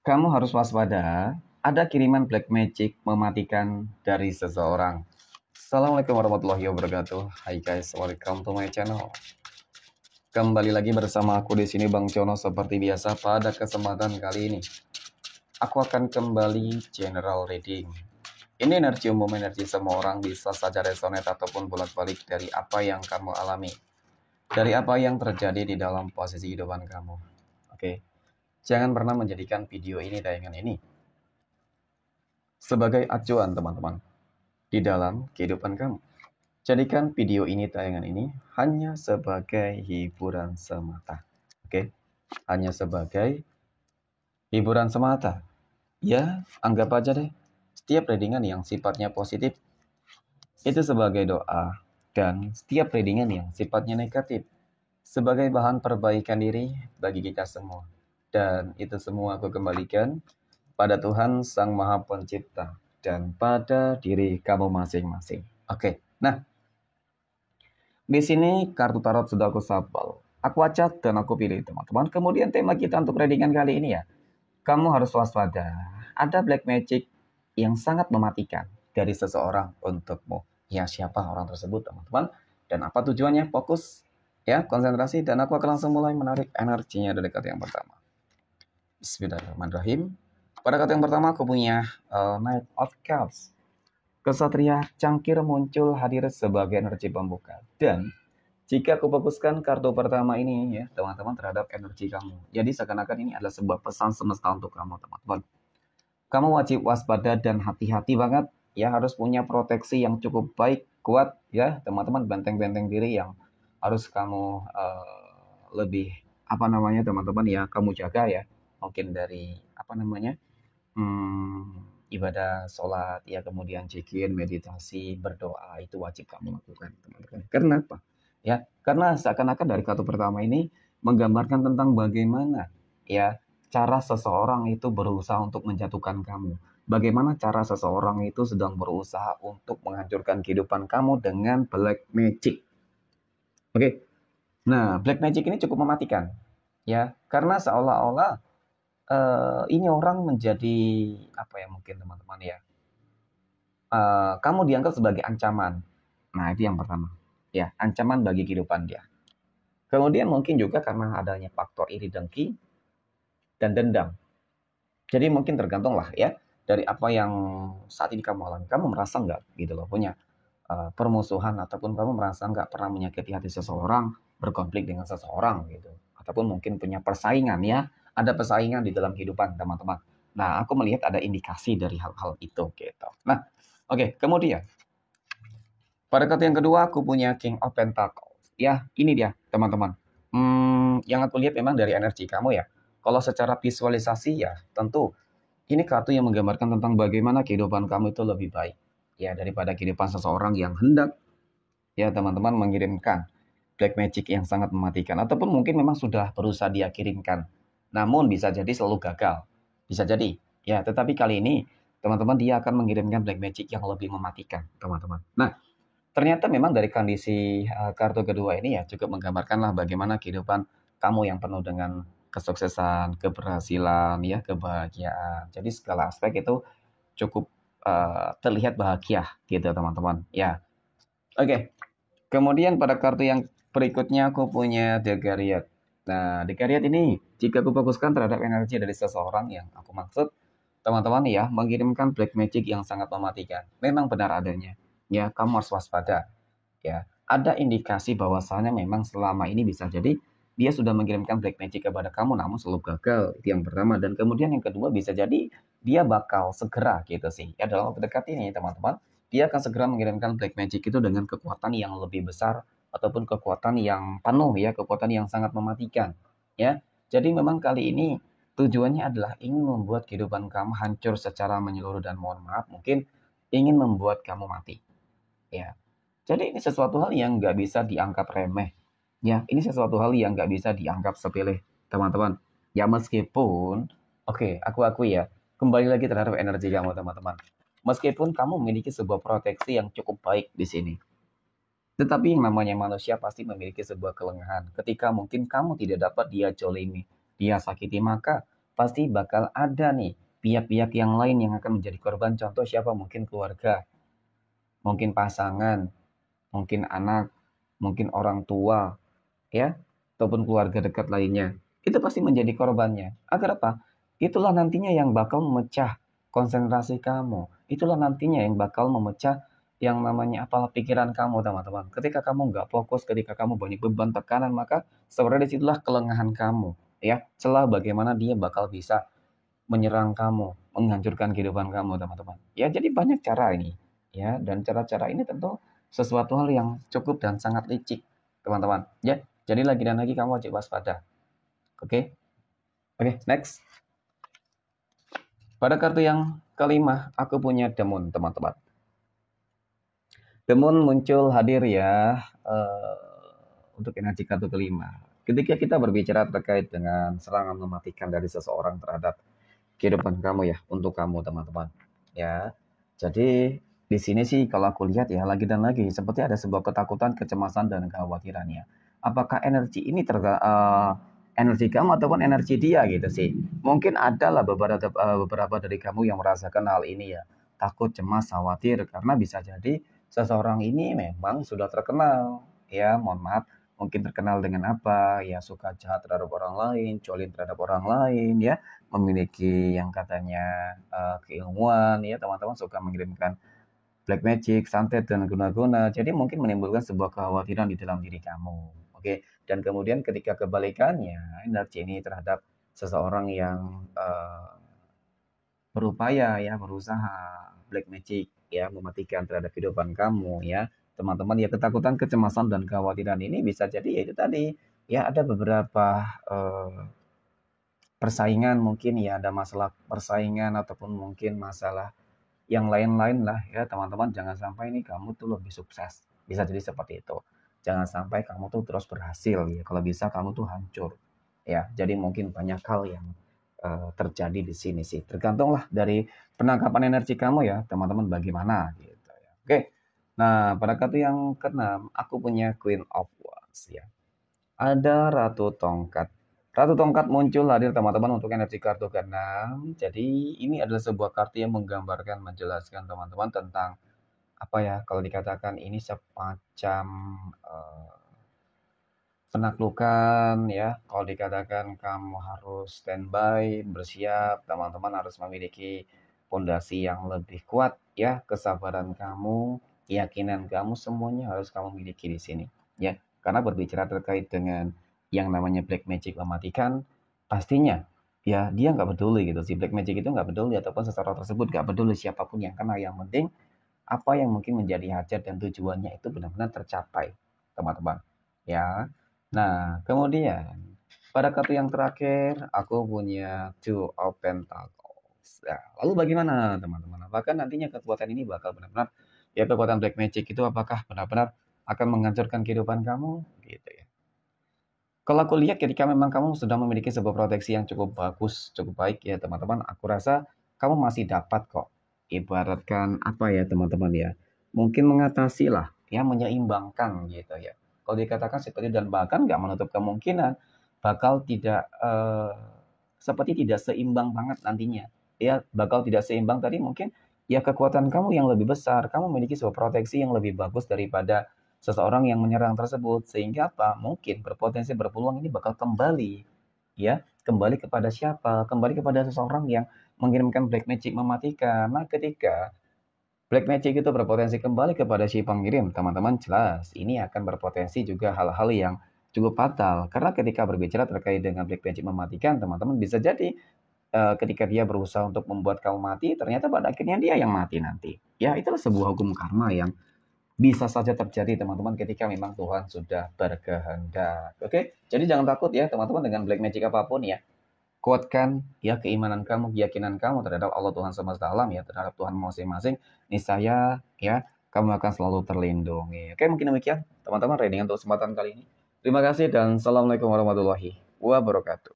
Kamu harus waspada, ada kiriman black magic mematikan dari seseorang. Assalamualaikum warahmatullahi wabarakatuh. Hai guys, welcome to my channel. Kembali lagi bersama aku di sini Bang Cono seperti biasa. Pada kesempatan kali ini, aku akan kembali general reading. Ini energi umum, energi semua orang, bisa saja resonate ataupun bolak-balik dari apa yang kamu alami, dari apa yang terjadi di dalam posisi kehidupan kamu. Oke. Jangan pernah menjadikan video ini, tayangan ini, sebagai acuan teman-teman di dalam kehidupan kamu. Jadikan video ini, tayangan ini, hanya sebagai hiburan semata. Oke? Hanya sebagai hiburan semata. Ya, anggap aja deh, setiap readingan yang sifatnya positif, itu sebagai doa. Dan setiap readingan yang sifatnya negatif, sebagai bahan perbaikan diri bagi kita semua. Dan itu semua aku kembalikan pada Tuhan Sang Maha Pencipta dan pada diri kamu masing-masing. Oke, nah di sini kartu tarot sudah aku shuffle, aku acak dan aku pilih teman-teman. Kemudian tema kita untuk readingan kali ini ya, kamu harus waspada. Ada black magic yang sangat mematikan dari seseorang untukmu. Ya, siapa orang tersebut teman-teman? Dan apa tujuannya? Fokus ya, konsentrasi, dan aku akan langsung mulai menarik energinya dari kartu yang pertama. Bismillahirrahmanirrahim. Pada kartu yang pertama aku punya Knight of Cups. Kesatria cangkir muncul hadir sebagai energi pembuka. Dan jika aku fokuskan kartu pertama ini ya teman-teman terhadap energi kamu, jadi seakan-akan ini adalah sebuah pesan semesta untuk kamu teman-teman. Kamu wajib waspada dan hati-hati banget ya, harus punya proteksi yang cukup baik, kuat ya teman-teman, benteng-benteng diri yang harus kamu lebih teman-teman ya, kamu jaga ya, mungkin dari ibadah, sholat ya, kemudian zikir, meditasi, berdoa, itu wajib kamu lakukan teman-teman. Kenapa? Ya, karena seakan-akan dari kartu pertama ini menggambarkan tentang bagaimana ya cara seseorang itu berusaha untuk menjatuhkan kamu. Bagaimana cara seseorang itu sedang berusaha untuk menghancurkan kehidupan kamu dengan black magic. Oke. Nah, black magic ini cukup mematikan ya, karena seolah-olah ini orang menjadi mungkin teman-teman ya, kamu dianggap sebagai ancaman. Nah, itu yang pertama ya, ancaman bagi kehidupan dia. Kemudian mungkin juga karena adanya faktor iri dengki dan dendam. Jadi mungkin tergantung lah ya dari apa yang saat ini kamu alami. Kamu merasa nggak gitu loh punya permusuhan, ataupun kamu merasa nggak pernah menyakiti hati seseorang, berkonflik dengan seseorang gitu, ataupun mungkin punya persaingan ya, ada persaingan di dalam kehidupan teman-teman. Nah, aku melihat ada indikasi dari hal-hal itu gitu. Nah, oke, kemudian pada kartu yang kedua aku punya King of Pentacles. Ya, ini dia teman-teman. Yang aku lihat memang dari energi kamu ya. Kalau secara visualisasi ya, tentu ini kartu yang menggambarkan tentang bagaimana kehidupan kamu itu lebih baik ya daripada kehidupan seseorang yang hendak ya teman-teman mengirimkan black magic yang sangat mematikan, ataupun mungkin memang sudah berusaha dia kirimkan, namun bisa jadi selalu gagal, bisa jadi ya. Tetapi kali ini teman-teman dia akan mengirimkan black magic yang lebih mematikan teman-teman. Nah, ternyata memang dari kondisi kartu kedua ini ya cukup menggambarkanlah bagaimana kehidupan kamu yang penuh dengan kesuksesan, keberhasilan, ya, kebahagiaan. Jadi segala aspek itu cukup terlihat bahagia gitu teman-teman. Ya, oke. Kemudian pada kartu yang berikutnya aku punya The Chariot. Nah, The Chariot ini jika aku fokuskan terhadap energi dari seseorang yang aku maksud, teman-teman ya, mengirimkan black magic yang sangat mematikan. Memang benar adanya. Ya, kamu harus waspada. Ya, ada indikasi bahwasannya memang selama ini bisa jadi dia sudah mengirimkan black magic kepada kamu namun selalu gagal. Itu yang pertama. Dan kemudian yang kedua bisa jadi dia bakal segera gitu sih. Ya, dalam waktu dekat ini teman-teman, dia akan segera mengirimkan black magic itu dengan kekuatan yang lebih besar ataupun kekuatan yang penuh ya, kekuatan yang sangat mematikan. Ya, jadi memang kali ini tujuannya adalah ingin membuat kehidupan kamu hancur secara menyeluruh, dan mohon maaf mungkin ingin membuat kamu mati. Ya, jadi ini sesuatu hal yang nggak bisa dianggap remeh. Ya, ini sesuatu hal yang nggak bisa dianggap sepele, teman-teman. Ya meskipun, oke, aku akui ya, kembali lagi terhadap energi kamu, teman-teman. Meskipun kamu memiliki sebuah proteksi yang cukup baik di sini, tetapi yang namanya manusia pasti memiliki sebuah kelengahan. Ketika mungkin kamu tidak dapat dia jolimi, dia sakiti, maka pasti bakal ada nih pihak-pihak yang lain yang akan menjadi korban. Contoh siapa? Mungkin keluarga, mungkin pasangan, mungkin anak, mungkin orang tua, ya, ataupun keluarga dekat lainnya. Itu pasti menjadi korbannya. Agar apa? Itulah nantinya yang bakal memecah konsentrasi kamu. Itulah nantinya yang bakal memecah yang namanya apalah pikiran kamu, teman-teman. Ketika kamu nggak fokus, ketika kamu banyak beban tekanan, maka sebenarnya disitulah kelengahan kamu. Ya, celah bagaimana dia bakal bisa menyerang kamu, menghancurkan kehidupan kamu, teman-teman. Ya, jadi banyak cara ini. Ya, dan cara-cara ini tentu sesuatu hal yang cukup dan sangat licik, teman-teman. Ya, jadi lagi dan lagi kamu wajib waspada. Oke? Oke, next. Pada kartu yang kelima, aku punya Demon, teman-teman. Demon muncul hadir ya untuk energi kartu kelima. Ketika kita berbicara terkait dengan serangan mematikan dari seseorang terhadap kehidupan kamu ya, untuk kamu teman-teman. Ya, jadi di sini sih kalau aku lihat ya lagi dan lagi seperti ada sebuah ketakutan, kecemasan dan kekhawatirannya. Apakah energi ini energi kamu ataupun energi dia gitu sih? Mungkin adalah beberapa dari kamu yang merasakan hal ini ya, takut, cemas, khawatir karena bisa jadi seseorang ini memang sudah terkenal ya, mohon maaf, mungkin terkenal dengan apa ya, suka jahat terhadap orang lain, colin terhadap orang lain ya, memiliki yang katanya keilmuan ya, teman-teman suka mengirimkan black magic, santet dan guna-guna. Jadi mungkin menimbulkan sebuah kekhawatiran di dalam diri kamu. Oke, dan kemudian ketika kebalikannya energi ini terhadap seseorang yang berupaya ya, berusaha black magic ya, mematikan terhadap kehidupan kamu ya, teman-teman ya, ketakutan, kecemasan dan kekhawatiran ini bisa jadi ya itu tadi ya, ada beberapa persaingan, mungkin ya ada masalah persaingan ataupun mungkin masalah yang lain-lain lah ya, teman-teman. Jangan sampai ini kamu tuh lebih sukses, bisa jadi seperti itu. Jangan sampai kamu tuh terus berhasil ya, kalau bisa kamu tuh hancur ya. Jadi mungkin banyak hal yang terjadi di sini sih, tergantunglah dari penangkapan energi kamu ya, teman-teman, bagaimana gitu ya. Oke, nah pada kartu yang keenam aku punya Queen of Wands ya, ada Ratu Tongkat. Ratu Tongkat muncul hadir, teman-teman, untuk energi kartu ke-6. Jadi ini adalah sebuah kartu yang menggambarkan, menjelaskan teman-teman tentang apa ya, kalau dikatakan ini semacam penaklukan ya. Kalau dikatakan kamu harus standby, bersiap, teman-teman harus memiliki fondasi yang lebih kuat ya, kesabaran kamu, keyakinan kamu, semuanya harus kamu miliki di sini ya. Karena berbicara terkait dengan yang namanya black magic mematikan, pastinya ya dia nggak peduli gitu. Si black magic itu nggak peduli ataupun seseorang tersebut nggak peduli siapapun yang kena, yang penting apa yang mungkin menjadi hajat dan tujuannya itu benar-benar tercapai, teman-teman ya. Nah, kemudian pada kartu yang terakhir aku punya Two of Pentacles. Nah, lalu bagaimana, teman-teman? Apakah nantinya kekuatan ini bakal benar-benar ya, kekuatan black magic itu apakah benar-benar akan menghancurkan kehidupan kamu gitu ya? Kalau aku lihat ketika memang kamu sudah memiliki sebuah proteksi yang cukup bagus, cukup baik ya, teman-teman, aku rasa kamu masih dapat kok. Ibaratkan apa ya, teman-teman ya, mungkin mengatasi lah ya, menyeimbangkan gitu ya. Kalau dikatakan seperti, dan bahkan nggak menutup kemungkinan bakal tidak seperti tidak seimbang banget nantinya. Ya, bakal tidak seimbang tadi mungkin ya, kekuatan kamu yang lebih besar, kamu memiliki sebuah proteksi yang lebih bagus daripada seseorang yang menyerang tersebut, sehingga apa, mungkin berpotensi, berpeluang ini bakal kembali ya, kembali kepada siapa, kembali kepada seseorang yang mengirimkan black magic mematikan. Nah, ketika black magic itu berpotensi kembali kepada si pengirim, teman-teman, jelas ini akan berpotensi juga hal-hal yang cukup fatal. Karena ketika berbicara terkait dengan black magic mematikan, teman-teman, bisa jadi ketika dia berusaha untuk membuat kamu mati, ternyata pada akhirnya dia yang mati nanti. Ya, itulah sebuah hukum karma yang bisa saja terjadi, teman-teman, ketika memang Tuhan sudah berkehendak. Oke, jadi jangan takut ya, teman-teman, dengan black magic apapun ya. Kuatkan ya keimanan kamu, keyakinan kamu terhadap Allah Tuhan semesta alam ya, terhadap Tuhan masing-masing. Niscaya ya, kamu akan selalu terlindungi. Oke, mungkin demikian teman-teman reading untuk kesempatan kali ini. Terima kasih dan assalamualaikum warahmatullahi wabarakatuh.